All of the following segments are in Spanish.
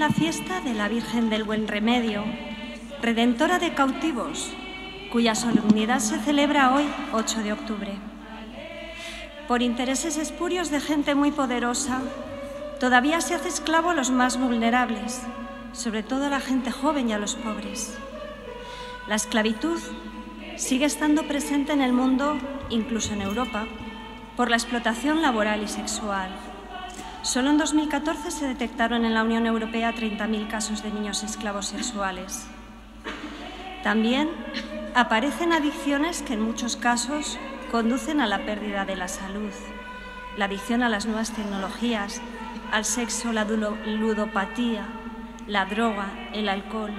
la fiesta de la Virgen del Buen Remedio, redentora de cautivos, cuya solemnidad se celebra hoy, 8 de octubre. Por intereses espurios de gente muy poderosa, todavía se hace esclavo a los más vulnerables, sobre todo a la gente joven y a los pobres. La esclavitud sigue estando presente en el mundo, incluso en Europa, por la explotación laboral y sexual. Solo en 2014 se detectaron en la Unión Europea 30.000 casos de niños esclavos sexuales. También aparecen adicciones que en muchos casos conducen a la pérdida de la salud. La adicción a las nuevas tecnologías, al sexo, la ludopatía, la droga, el alcohol.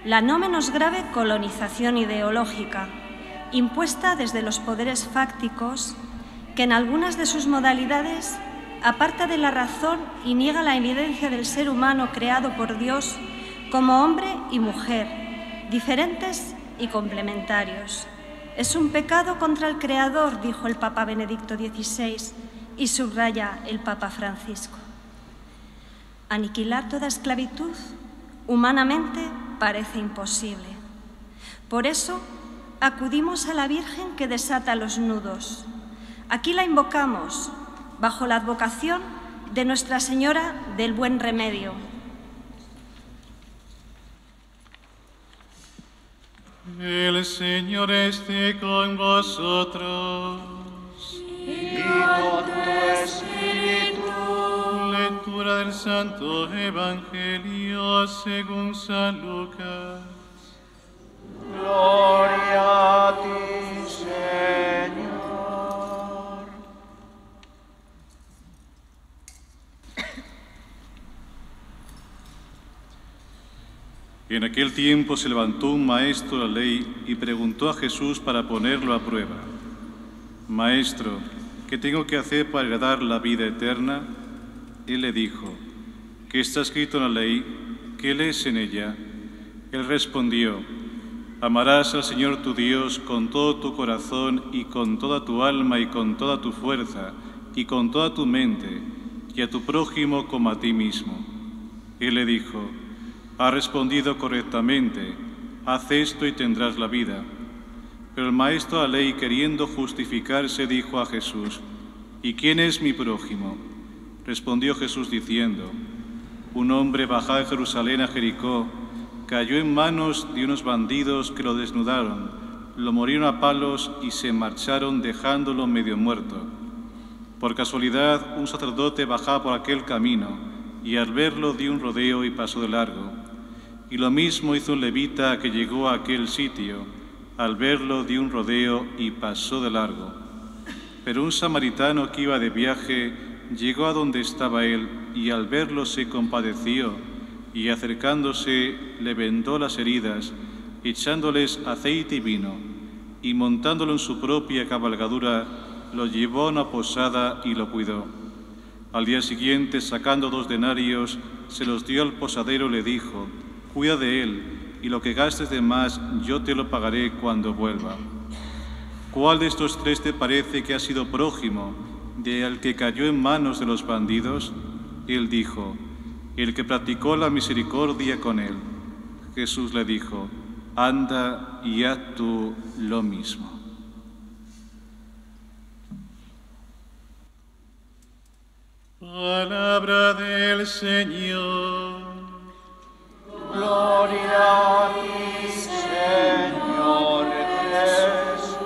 La no menos grave colonización ideológica, impuesta desde los poderes fácticos, que en algunas de sus modalidades aparta de la razón y niega la evidencia del ser humano creado por Dios como hombre y mujer, diferentes y complementarios. Es un pecado contra el Creador, dijo el Papa Benedicto XVI, y subraya el Papa Francisco. Aniquilar toda esclavitud, humanamente, parece imposible. Por eso, acudimos a la Virgen que desata los nudos. Aquí la invocamos, bajo la advocación de Nuestra Señora del Buen Remedio. El Señor esté con vosotros. Y con tu espíritu. Lectura del Santo Evangelio según San Lucas. Gloria a ti, Señor. En aquel tiempo se levantó un maestro de la ley y preguntó a Jesús para ponerlo a prueba: Maestro, ¿qué tengo que hacer para heredar la vida eterna? Él le dijo: ¿qué está escrito en la ley? ¿Qué lees en ella? Él respondió: amarás al Señor tu Dios con todo tu corazón y con toda tu alma y con toda tu fuerza y con toda tu mente, y a tu prójimo como a ti mismo. Él le dijo: has respondido correctamente, haz esto y tendrás la vida. Pero el maestro de la ley, queriendo justificarse, dijo a Jesús: ¿y quién es mi prójimo? Respondió Jesús diciendo: un hombre bajaba de Jerusalén a Jericó, cayó en manos de unos bandidos que lo desnudaron, lo morieron a palos y se marcharon dejándolo medio muerto. Por casualidad, un sacerdote bajaba por aquel camino y al verlo dio un rodeo y pasó de largo. Y lo mismo hizo un levita que llegó a aquel sitio, al verlo dio un rodeo y pasó de largo. Pero un samaritano que iba de viaje llegó a donde estaba él y al verlo se compadeció y acercándose le vendó las heridas, echándoles aceite y vino, y montándolo en su propia cabalgadura, lo llevó a una posada y lo cuidó. Al día siguiente, sacando 2 denarios, se los dio al posadero y le dijo: cuida de él, y lo que gastes de más yo te lo pagaré cuando vuelva. ¿Cuál de estos 3 te parece que ha sido prójimo del que cayó en manos de los bandidos? Él dijo: el que practicó la misericordia con él. Jesús le dijo: anda y haz tú lo mismo. Palabra del Señor. Gloria a ti, Señor Jesús.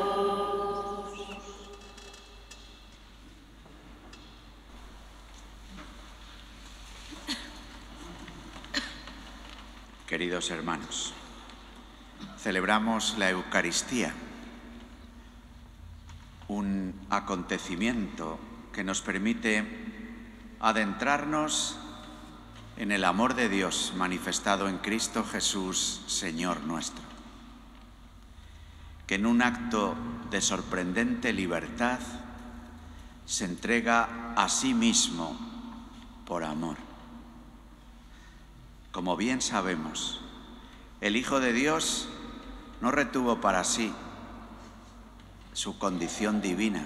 Queridos hermanos, celebramos la Eucaristía, un acontecimiento que nos permite adentrarnos en el amor de Dios manifestado en Cristo Jesús, Señor nuestro, que en un acto de sorprendente libertad se entrega a sí mismo por amor. Como bien sabemos, el Hijo de Dios no retuvo para sí su condición divina,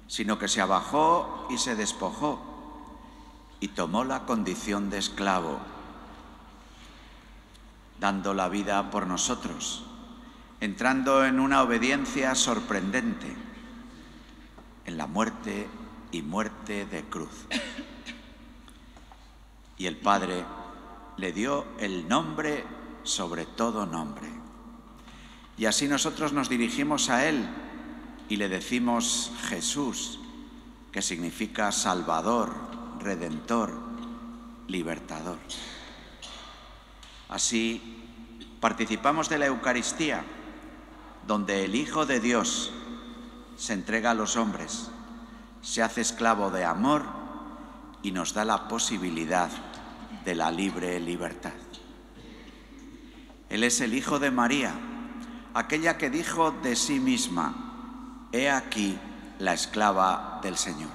sino que se abajó y se despojó, y tomó la condición de esclavo, dando la vida por nosotros, entrando en una obediencia sorprendente, en la muerte y muerte de cruz. Y el Padre le dio el nombre sobre todo nombre. Y así nosotros nos dirigimos a Él y le decimos Jesús, que significa Salvador, Redentor, Libertador. Así participamos de la Eucaristía, donde el Hijo de Dios se entrega a los hombres, se hace esclavo de amor y nos da la posibilidad de la libre libertad. Él es el Hijo de María, aquella que dijo de sí misma: «He aquí la esclava del Señor».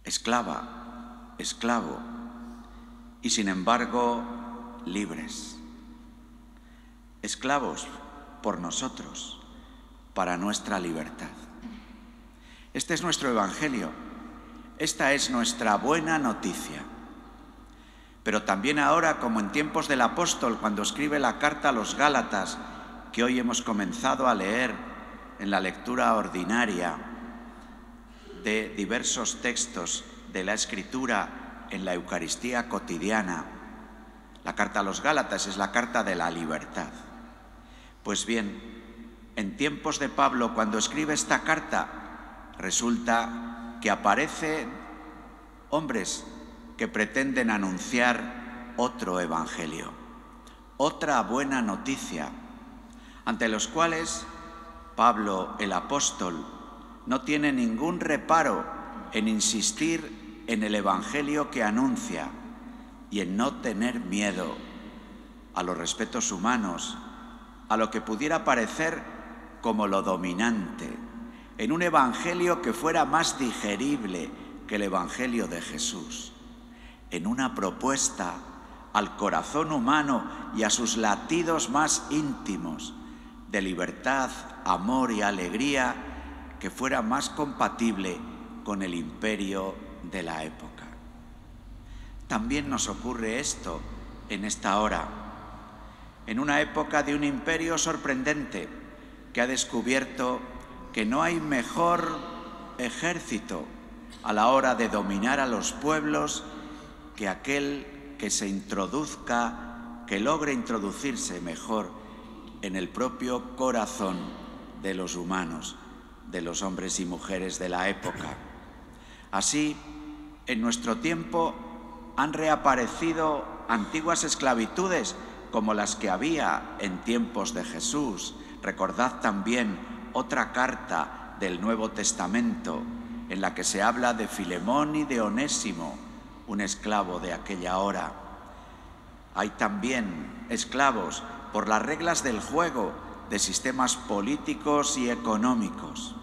Esclava, esclavo, y sin embargo libres. Esclavos por nosotros, para nuestra libertad. Este es nuestro Evangelio, esta es nuestra buena noticia. Pero también ahora, como en tiempos del apóstol, cuando escribe la carta a los Gálatas, que hoy hemos comenzado a leer en la lectura ordinaria de diversos textos de la Escritura en la Eucaristía cotidiana, la carta a los Gálatas es la carta de la libertad. Pues bien, en tiempos de Pablo, cuando escribe esta carta, resulta que aparecen hombres que pretenden anunciar otro evangelio, otra buena noticia, ante los cuales Pablo, el apóstol, no tiene ningún reparo en insistir en el evangelio que anuncia y en no tener miedo a los respetos humanos, a lo que pudiera parecer como lo dominante, en un evangelio que fuera más digerible que el evangelio de Jesús, en una propuesta al corazón humano y a sus latidos más íntimos de libertad, amor y alegría que fuera más compatible con el imperio de la época. También nos ocurre esto en esta hora, en una época de un imperio sorprendente que ha descubierto que no hay mejor ejército a la hora de dominar a los pueblos que aquel que se introduzca, que logre introducirse mejor en el propio corazón de los humanos, de los hombres y mujeres de la época. Así, en nuestro tiempo han reaparecido antiguas esclavitudes como las que había en tiempos de Jesús. Recordad también otra carta del Nuevo Testamento en la que se habla de Filemón y de Onésimo, un esclavo de aquella hora. Hay también esclavos por las reglas del juego de sistemas políticos y económicos,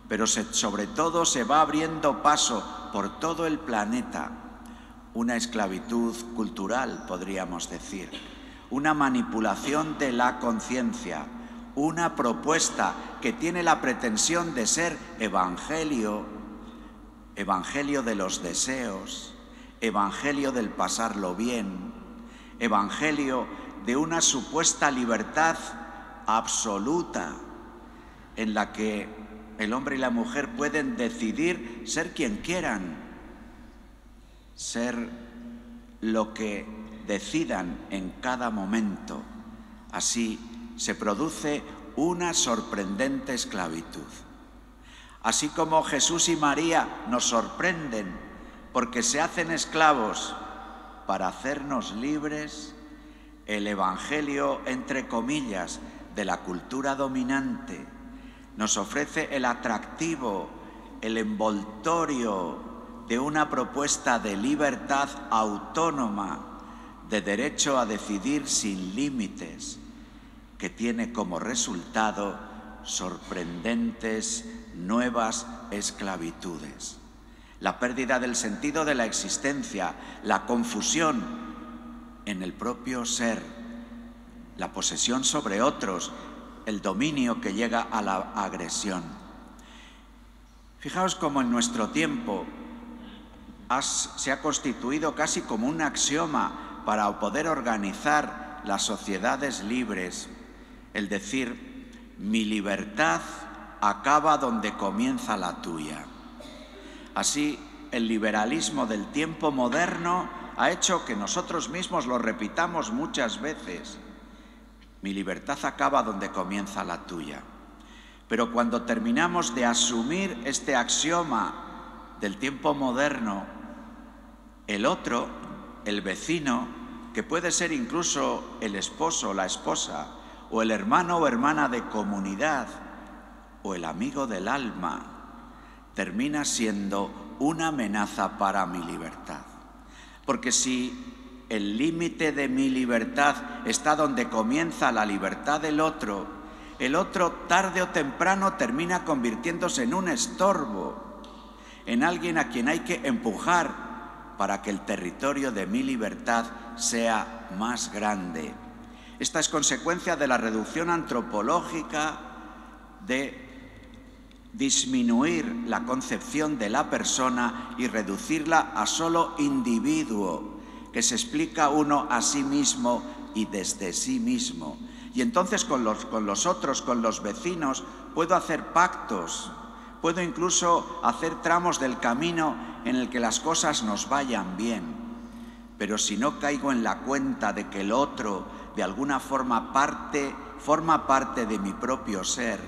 pero sobre todo se va abriendo paso por todo el planeta una esclavitud cultural, podríamos decir, una manipulación de la conciencia, una propuesta que tiene la pretensión de ser evangelio, evangelio de los deseos, evangelio del pasarlo bien, evangelio de una supuesta libertad absoluta en la que el hombre y la mujer pueden decidir ser quien quieran, ser lo que decidan en cada momento. Así se produce una sorprendente esclavitud. Así como Jesús y María nos sorprenden porque se hacen esclavos para hacernos libres, el evangelio, entre comillas, de la cultura dominante nos ofrece el atractivo, el envoltorio de una propuesta de libertad autónoma, de derecho a decidir sin límites, que tiene como resultado sorprendentes nuevas esclavitudes. La pérdida del sentido de la existencia, la confusión en el propio ser, la posesión sobre otros, el dominio que llega a la agresión. Fijaos cómo en nuestro tiempo se ha constituido casi como un axioma para poder organizar las sociedades libres, el decir: mi libertad acaba donde comienza la tuya. Así, el liberalismo del tiempo moderno ha hecho que nosotros mismos lo repitamos muchas veces: mi libertad acaba donde comienza la tuya. Pero cuando terminamos de asumir este axioma del tiempo moderno, el otro, el vecino, que puede ser incluso el esposo o la esposa, o el hermano o hermana de comunidad, o el amigo del alma, termina siendo una amenaza para mi libertad. Porque si el límite de mi libertad está donde comienza la libertad del otro, el otro tarde o temprano termina convirtiéndose en un estorbo, en alguien a quien hay que empujar para que el territorio de mi libertad sea más grande. Esta es consecuencia de la reducción antropológica, de disminuir la concepción de la persona y reducirla a solo individuo, que se explica uno a sí mismo y desde sí mismo. Y entonces con los otros, con los vecinos, puedo hacer pactos, puedo incluso hacer tramos del camino en el que las cosas nos vayan bien. Pero si no caigo en la cuenta de que el otro de alguna forma forma parte de mi propio ser,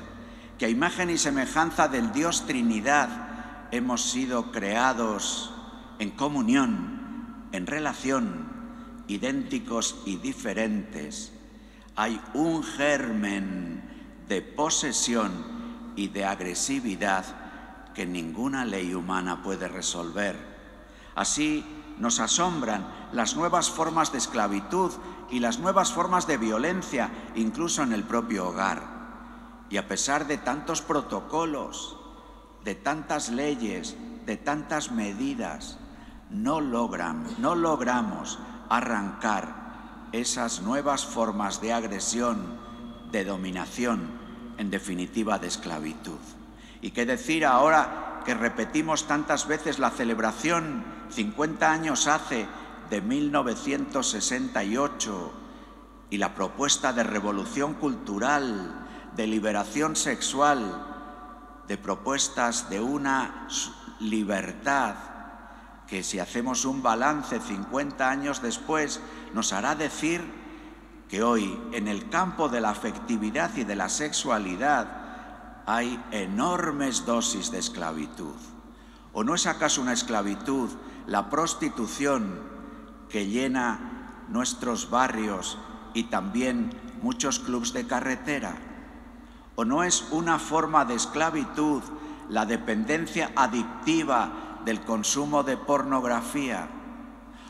que a imagen y semejanza del Dios Trinidad hemos sido creados en comunión, en relación, idénticos y diferentes, hay un germen de posesión y de agresividad que ninguna ley humana puede resolver. Así nos asombran las nuevas formas de esclavitud y las nuevas formas de violencia, incluso en el propio hogar. Y a pesar de tantos protocolos, de tantas leyes, de tantas medidas, no logramos arrancar esas nuevas formas de agresión, de dominación, en definitiva de esclavitud. ¿Y qué decir ahora que repetimos tantas veces la celebración 50 años hace de 1968 y la propuesta de revolución cultural, de liberación sexual, de propuestas de una libertad que, si hacemos un balance 50 años después, nos hará decir que hoy, en el campo de la afectividad y de la sexualidad, hay enormes dosis de esclavitud? ¿O no es acaso una esclavitud la prostitución que llena nuestros barrios y también muchos clubs de carretera? ¿O no es una forma de esclavitud la dependencia adictiva del consumo de pornografía?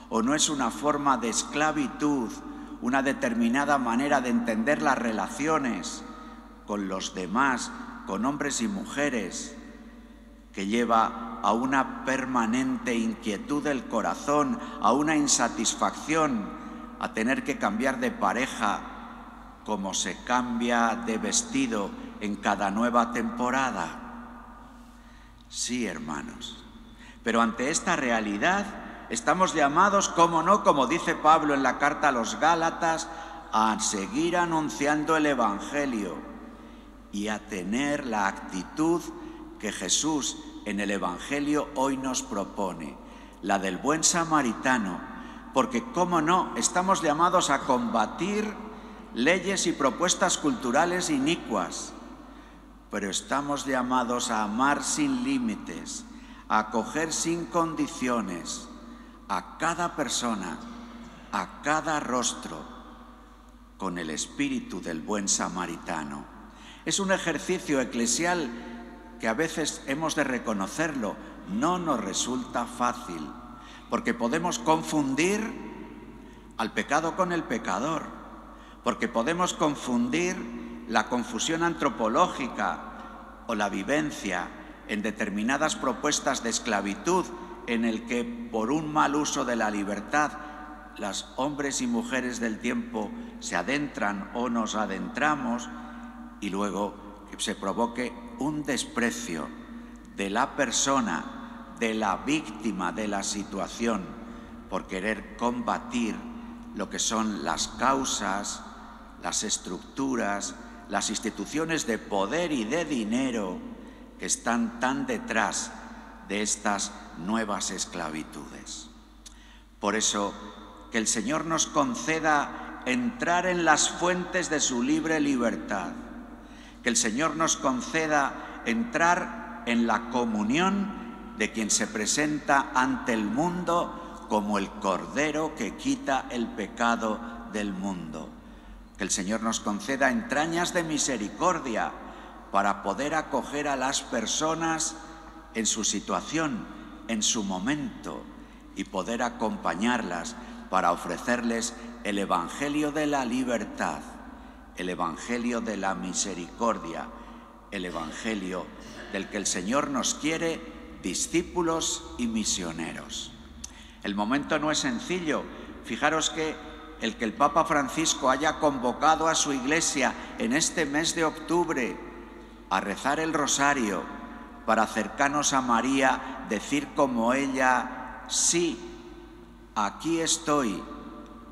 ¿O no es una forma de esclavitud una determinada manera de entender las relaciones con los demás, con hombres y mujeres, que lleva a una permanente inquietud del corazón, a una insatisfacción, a tener que cambiar de pareja como se cambia de vestido en cada nueva temporada? Sí, hermanos, pero ante esta realidad estamos llamados, cómo no, como dice Pablo en la carta a los Gálatas, a seguir anunciando el Evangelio y a tener la actitud que Jesús en el Evangelio hoy nos propone, la del buen samaritano, porque, cómo no, estamos llamados a combatir leyes y propuestas culturales inicuas, pero estamos llamados a amar sin límites, a acoger sin condiciones a cada persona, a cada rostro, con el espíritu del buen samaritano. Es un ejercicio eclesial que a veces hemos de reconocerlo, no nos resulta fácil, porque podemos confundir al pecado con el pecador, porque podemos confundir la confusión antropológica o la vivencia en determinadas propuestas de esclavitud en el que, por un mal uso de la libertad, los hombres y mujeres del tiempo se adentran o nos adentramos, y luego que se provoque un desprecio de la persona, de la víctima de la situación por querer combatir lo que son las causas, las estructuras, las instituciones de poder y de dinero que están tan detrás de estas nuevas esclavitudes. Por eso, que el Señor nos conceda entrar en las fuentes de su libre libertad, que el Señor nos conceda entrar en la comunión de quien se presenta ante el mundo como el Cordero que quita el pecado del mundo. Que el Señor nos conceda entrañas de misericordia para poder acoger a las personas en su situación, en su momento, y poder acompañarlas para ofrecerles el Evangelio de la libertad, el Evangelio de la misericordia, el Evangelio del que el Señor nos quiere discípulos y misioneros. El momento no es sencillo. Fijaros que el Papa Francisco haya convocado a su Iglesia en este mes de octubre a rezar el rosario para acercarnos a María, decir como ella: sí, aquí estoy,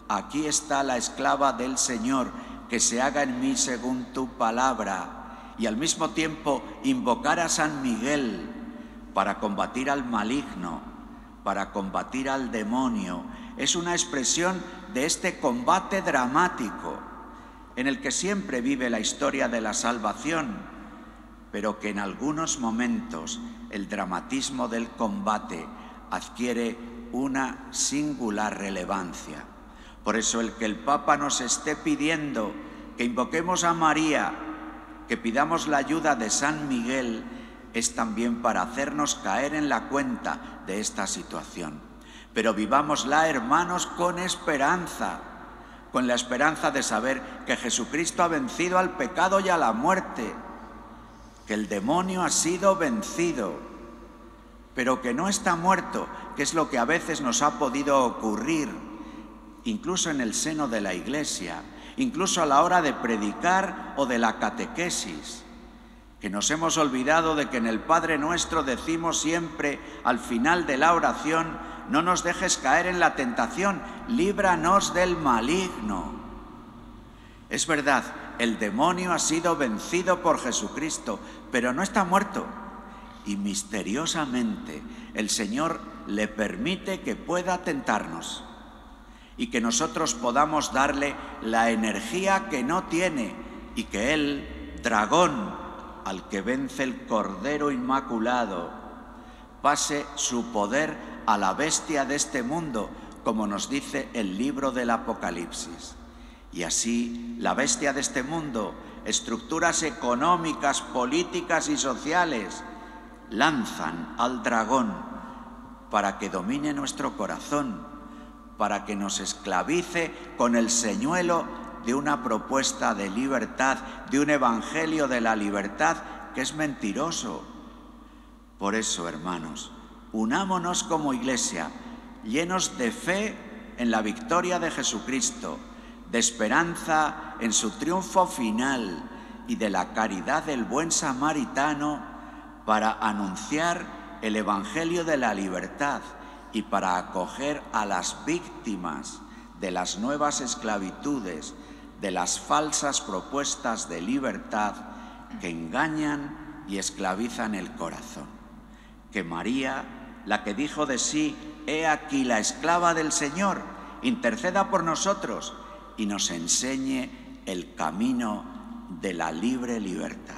aquí está la esclava del Señor, que se haga en mí según tu palabra, y al mismo tiempo invocar a San Miguel para combatir al maligno, para combatir al demonio. Es una expresión de este combate dramático en el que siempre vive la historia de la salvación, pero que en algunos momentos el dramatismo del combate adquiere una singular relevancia. Por eso el que el Papa nos esté pidiendo que invoquemos a María, que pidamos la ayuda de San Miguel, es también para hacernos caer en la cuenta de esta situación. Pero vivámosla, hermanos, con esperanza, con la esperanza de saber que Jesucristo ha vencido al pecado y a la muerte, que el demonio ha sido vencido, pero que no está muerto, que es lo que a veces nos ha podido ocurrir, incluso en el seno de la Iglesia, incluso a la hora de predicar o de la catequesis, que nos hemos olvidado de que en el Padre Nuestro decimos siempre al final de la oración: no nos dejes caer en la tentación, líbranos del maligno. Es verdad, el demonio ha sido vencido por Jesucristo, pero no está muerto. Y misteriosamente el Señor le permite que pueda tentarnos y que nosotros podamos darle la energía que no tiene, y que Él, dragón, al que vence el Cordero Inmaculado, pase su poder a la bestia de este mundo, como nos dice el libro del Apocalipsis. Y así la bestia de este mundo, estructuras económicas, políticas y sociales, lanzan al dragón para que domine nuestro corazón, para que nos esclavice con el señuelo de una propuesta de libertad, de un evangelio de la libertad que es mentiroso. Por eso, hermanos, unámonos como Iglesia, llenos de fe en la victoria de Jesucristo, de esperanza en su triunfo final y de la caridad del buen samaritano, para anunciar el evangelio de la libertad y para acoger a las víctimas de las nuevas esclavitudes, de las falsas propuestas de libertad que engañan y esclavizan el corazón. Que María, la que dijo de sí: he aquí la esclava del Señor, interceda por nosotros y nos enseñe el camino de la libre libertad.